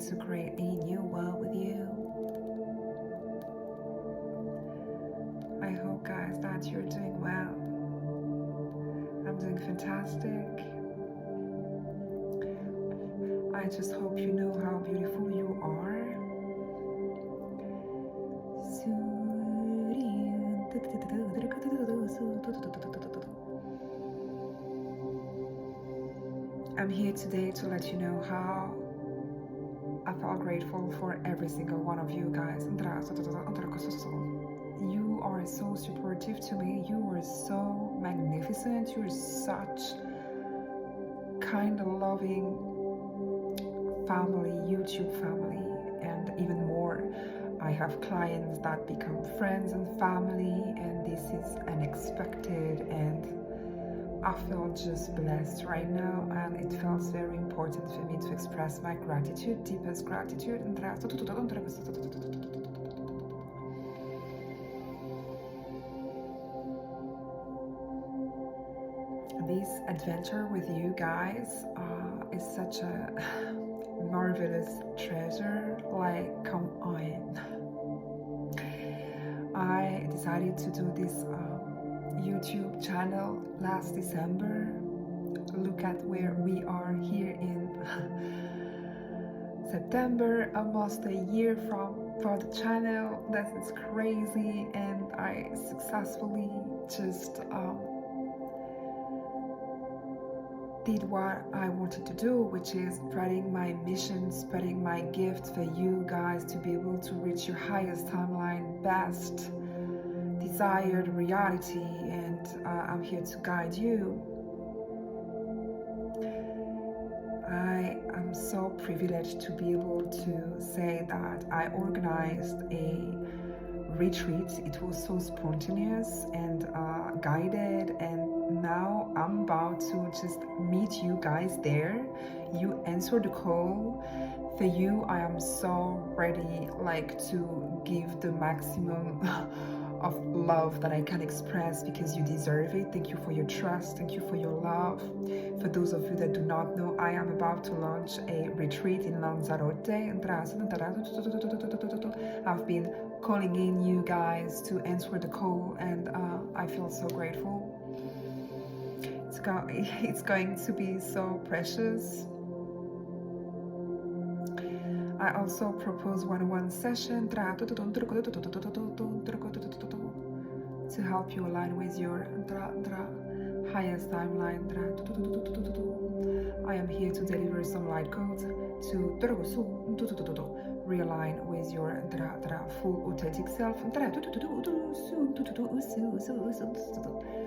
to create a new world with you. I hope, guys, that you're doing well. I'm doing fantastic. I just hope you know how beautiful you are. I'm here today to let you know how I felt grateful for every single one of you guys. You are so supportive to me. You are so magnificent. You're such kind of loving family, YouTube family, and even more. I have clients that become friends and family, and this is unexpected, and I feel just blessed right now, and it feels very important for me to express my gratitude, deepest gratitude. This adventure with you guys is such a marvelous treasure. Like, come on. I decided to do this YouTube channel last December. Look at where we are here in September, almost a year for the channel. That is crazy, and I successfully just did what I wanted to do, which is spreading my mission, spreading my gift for you guys to be able to reach your highest timeline, best desired reality, and I'm here to guide you. I am so privileged to be able to say that I organized a retreat. It was so spontaneous and guided, and now I'm about to just meet you guys there. You answer the call. For you, I am so ready, like, to give the maximum of love that I can express, because you deserve it. Thank you for your trust. Thank you for your love. For those of you that do not know, I am about to launch a retreat in Lanzarote. I've been calling in you guys to answer the call, and I feel so grateful. It's going to be so precious. I also propose one-on-one session to help you align with your highest timeline. I am here to deliver some light codes to realign with your full authentic self.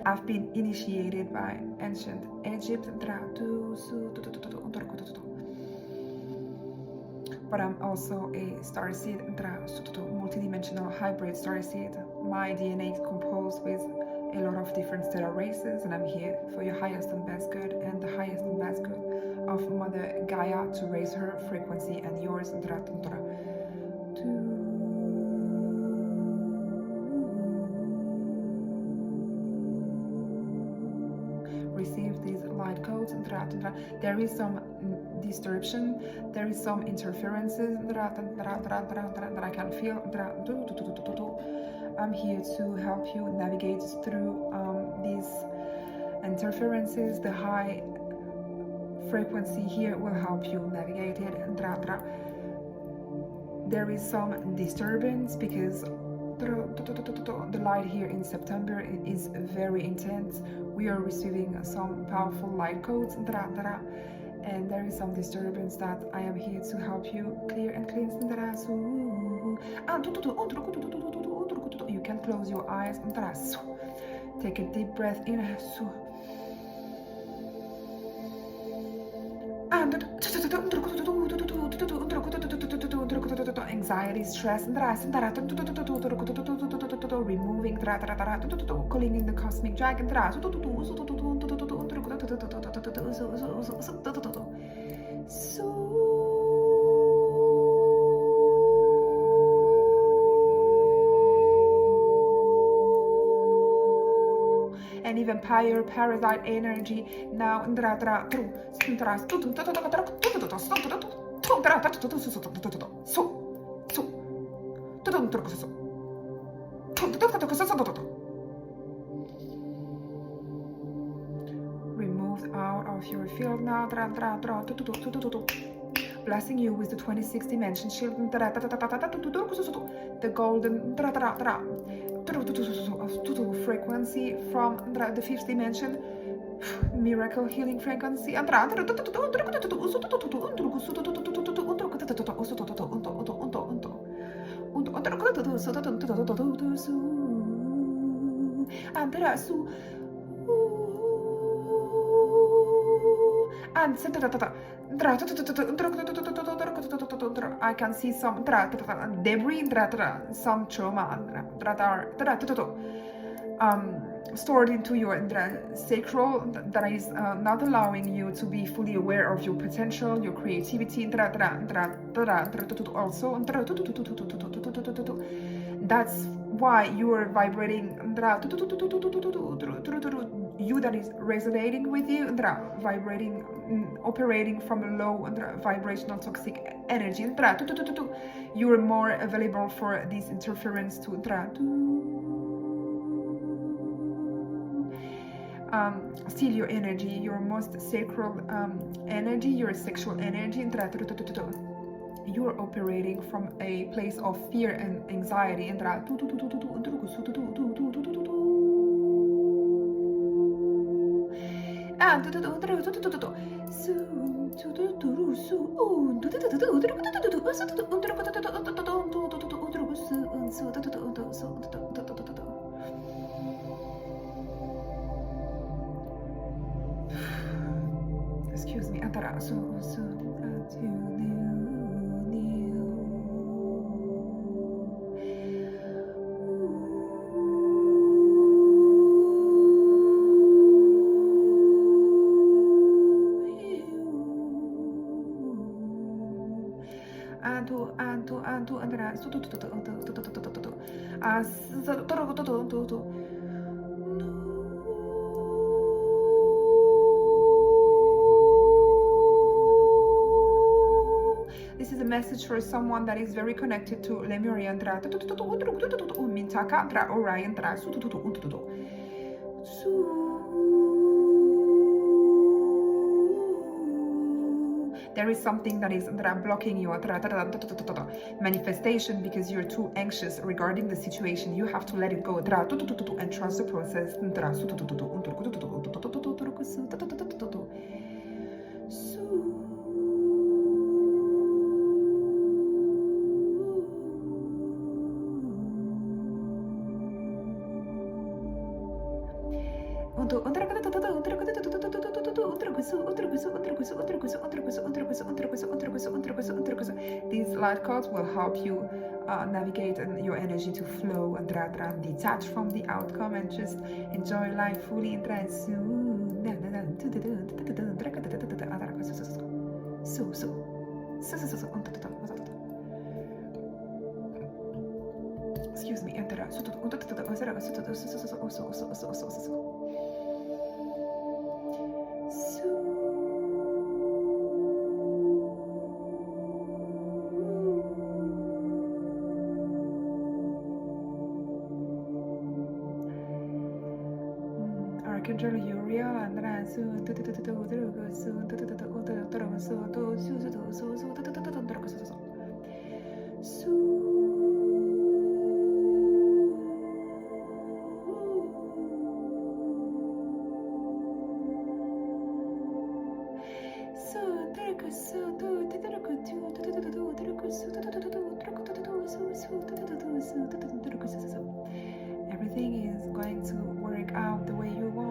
I've been initiated by ancient Egypt, but I'm also a starseed, multidimensional hybrid starseed. My DNA is composed with a lot of different stellar races, and I'm here for your highest and best good, and the highest and best good of Mother Gaia to raise her frequency and yours. Receive these light codes. There is some distortion, there is some interferences that I can feel. I'm here to help you navigate through these interferences. The high frequency here will help you navigate it. There is some disturbance because the light here in September is very intense. We are receiving some powerful light codes, and there is some disturbance that I am here to help you clear and cleanse. You can close your eyes. Take a deep breath in. Anxiety, stress, removing, calling in the cosmic dragon. And even vampire, parasite energy now. Removed out of your field now. Blessing you with the 26th dimension shield. The golden frequency from the 5th dimension. Miracle healing frequency. I can see some debris, some trauma that are stored into your sacral, that is not allowing you to be fully aware of your potential, your creativity. Also, that's why you are vibrating. You that is resonating with you, vibrating, operating from a low vibrational toxic energy. You are more available for this interference to steal your energy, your most sacred energy, your sexual energy. You are operating from a place of fear and anxiety. Excuse me. This is a message for someone that is very connected to Lemuria. Orion. There is something that is blocking your manifestation because you're too anxious regarding the situation. You have to let it go and trust the process. These light cards will help you navigate your energy to flow and detach from the outcome and just enjoy life fully. Excuse me. Archangel Uriel and everything is going to work out the way you want.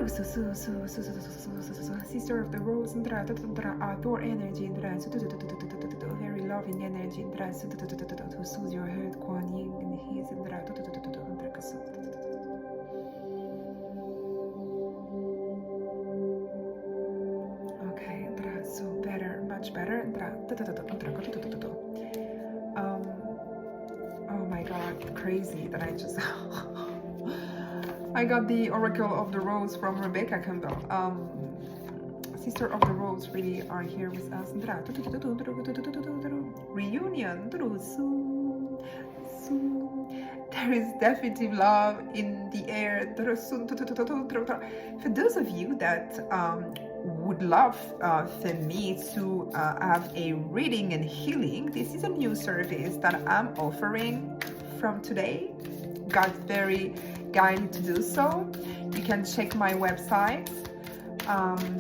Sister of the Rose, Thor energy, very loving energy, who soothes your hurt, Kuan Yin, and he's okay, so better, much better. Oh my god, crazy that I just I got the Oracle of the Rose from Rebecca Campbell. Sister of the Rose really are here with us. Reunion. There is definitive love in the air. For those of you that would love for me to have a reading and healing, this is a new service that I'm offering from today. Got very guided to do so. You can check my website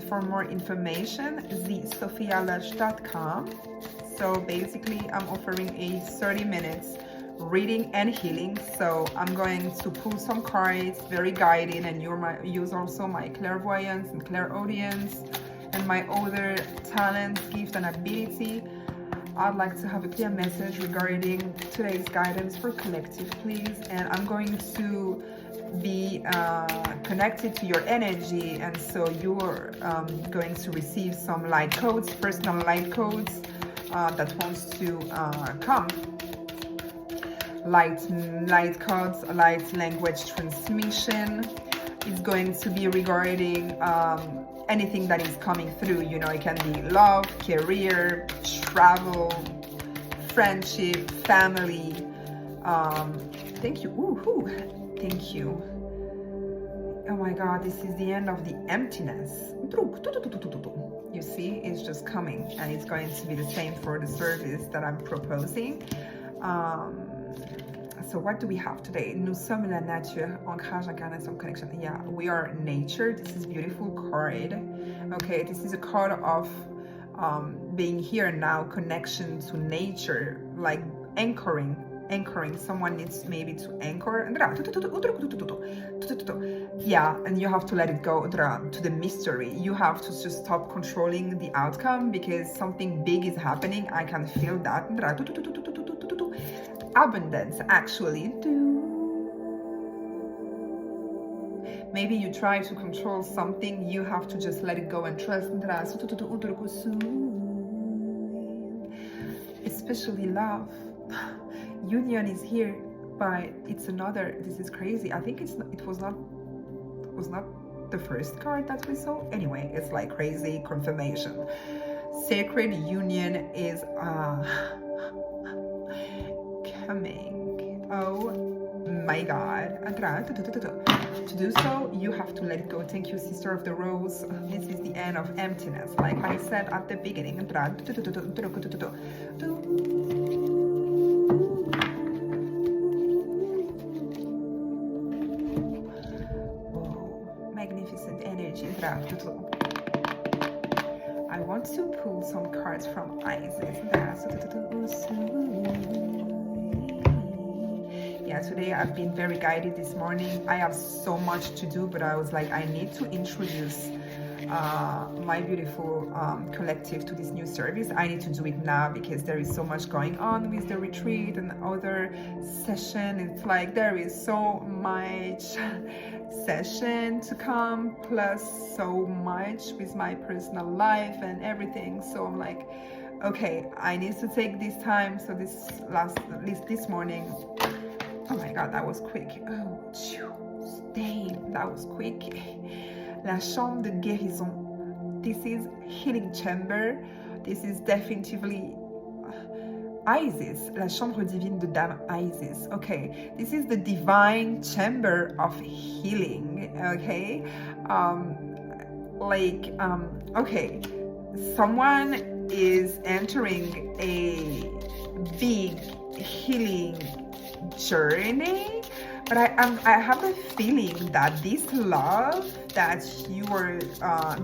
for more information, thesophialush.com. So basically I'm offering a 30 minutes reading and healing. So I'm going to pull some cards, very guided, and use also my clairvoyance and clairaudience and my other talents, gift and ability. I'd like to have a clear message regarding today's guidance for collective, please. And I'm going to be connected to your energy, and so you're going to receive some light codes, personal light codes that wants to come. Light codes, light language transmission. It's going to be regarding anything that is coming through. You know, it can be love, career, travel, friendship, family. Thank you. Ooh, thank you. Oh my god, this is the end of the emptiness. You see, it's just coming, and it's going to be the same for the service that I'm proposing. So what do we have today? Nous sommes la nature, ancrage, incarnation, connection. Yeah, we are nature. This is a beautiful card. Okay, this is a card of being here now, connection to nature, like anchoring. Someone needs maybe to anchor. Yeah, and you have to let it go to the mystery. You have to just stop controlling the outcome, because something big is happening. I can feel that. Abundance, actually. Maybe you try to control something, you have to just let it go and trust. Especially love. Union is here, but it's another. This is crazy. I think it was not the first card that we saw. Anyway, it's like crazy confirmation. Sacred union is coming. Oh my god. To do so, you have to let it go. Thank you, Sister of the Rose. This is the end of emptiness, like I said at the beginning. Whoa, magnificent energy. I want to pull some cards from Isis. Yeah, today I've been very guided this morning. I have so much to do, but I was like, I need to introduce my beautiful collective to this new service. I need to do it now because there is so much going on with the retreat and other session. It's like there is so much session to come, plus so much with my personal life and everything. So I'm like, okay, I need to take this time. So this morning, oh my god, that was quick. Oh, dang, that was quick. La chambre de guérison. This is healing chamber. This is definitively Isis, la chambre divine de Dame Isis. Okay, this is the divine chamber of healing. Okay, okay, someone is entering a big healing journey, but I have a feeling that this love that you are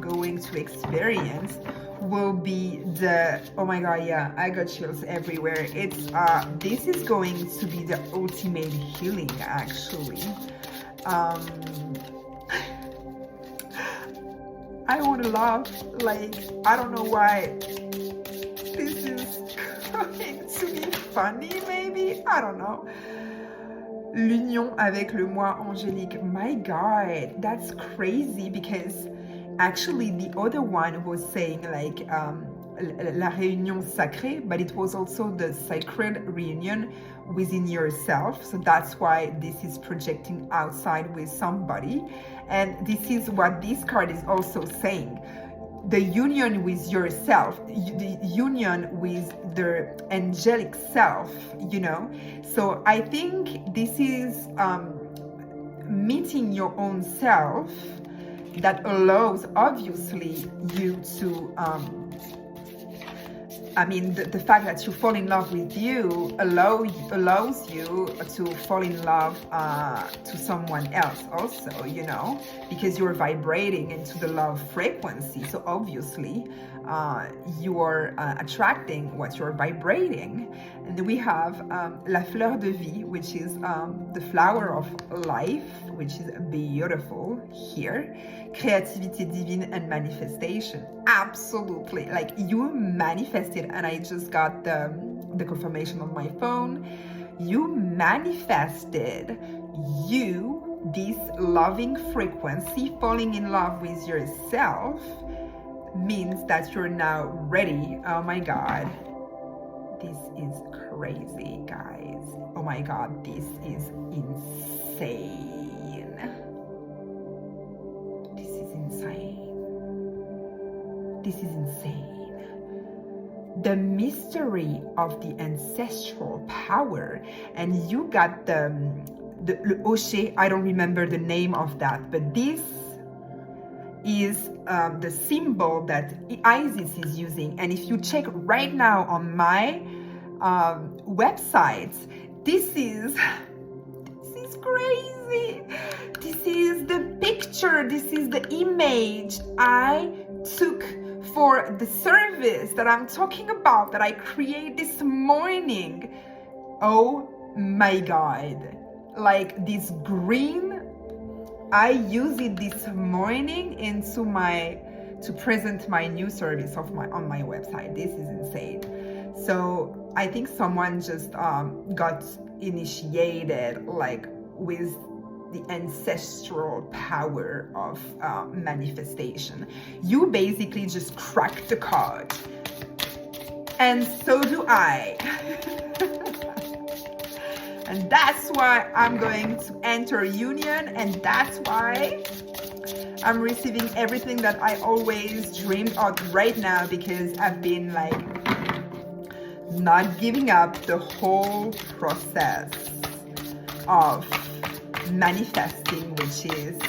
going to experience will be the, oh my god, yeah, I got chills everywhere. It's this is going to be the ultimate healing, actually. I want to laugh. Like, I don't know why this is going to be funny, maybe. I don't know. L'union avec le moi angélique. My God, that's crazy, because actually the other one was saying like la réunion sacrée, but it was also the sacred reunion within yourself. So that's why this is projecting outside with somebody. And this is what this card is also saying. The union with yourself, the union with the angelic self, you know. So I think this is meeting your own self that allows, obviously, you to I mean, the fact that you fall in love with you allows you to fall in love to someone else also, you know, because you're vibrating into the love frequency. So obviously, you are attracting what you're vibrating. And we have La Fleur de Vie, which is the flower of life, which is beautiful here. Creativity divine and manifestation. Absolutely. Like, you manifested, and I just got the confirmation on my phone. You manifested this loving frequency. Falling in love with yourself means that you're now ready. Oh my God. This is crazy, guys. Oh my God, this is insane. This is insane. This is insane. The mystery of the ancestral power. And you got the le Hocher, I don't remember the name of that, but this is the symbol that Isis is using. And if you check right now on my website, this is crazy. This is the picture, this is the image I took for the service that I'm talking about, that I created this morning. Oh my God. Like, this green, I use it this morning to present my new service on my website. This is insane. So I think someone just got initiated, like, with the ancestral power of manifestation. You basically just cracked the code, and so do I. And that's why I'm going to enter union, and that's why I'm receiving everything that I always dreamed of right now, because I've been like not giving up the whole process of manifesting, which is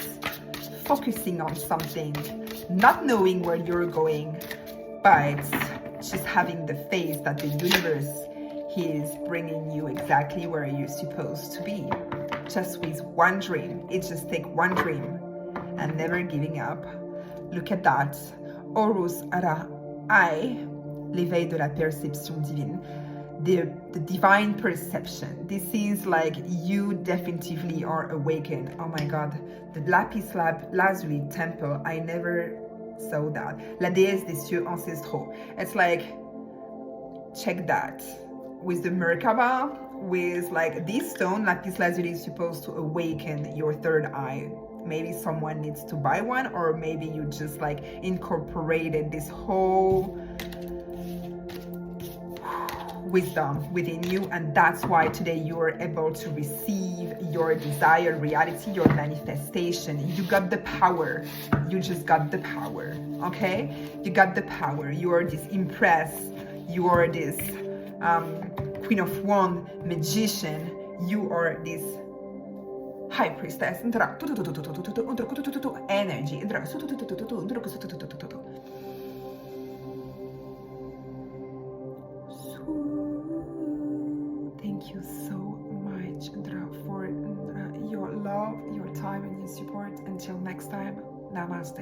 focusing on something, not knowing where you're going, but just having the faith that the universe is bringing you exactly where you're supposed to be. Just with one dream. It just takes one dream and never giving up. Look at that. Horus Ara I, l'éveil de la perception divine. The divine perception. This is like, you definitively are awakened. Oh my God. The Lapis Lazuli temple, I never saw that. La déesse des cieux ancestraux. It's like, check that. With the Merkaba, with like this stone, Lapis Lazuli is supposed to awaken your third eye. Maybe someone needs to buy one, or maybe you just like incorporated this whole wisdom within you, and that's why today you are able to receive your desired reality, your manifestation. You got the power. You just got the power. Okay, you got the power. You are this empress. You are this Queen of Wands, magician. You are this high priestess. Energy. Thank you so much, for your love, your time, and your support. Until next time, namaste.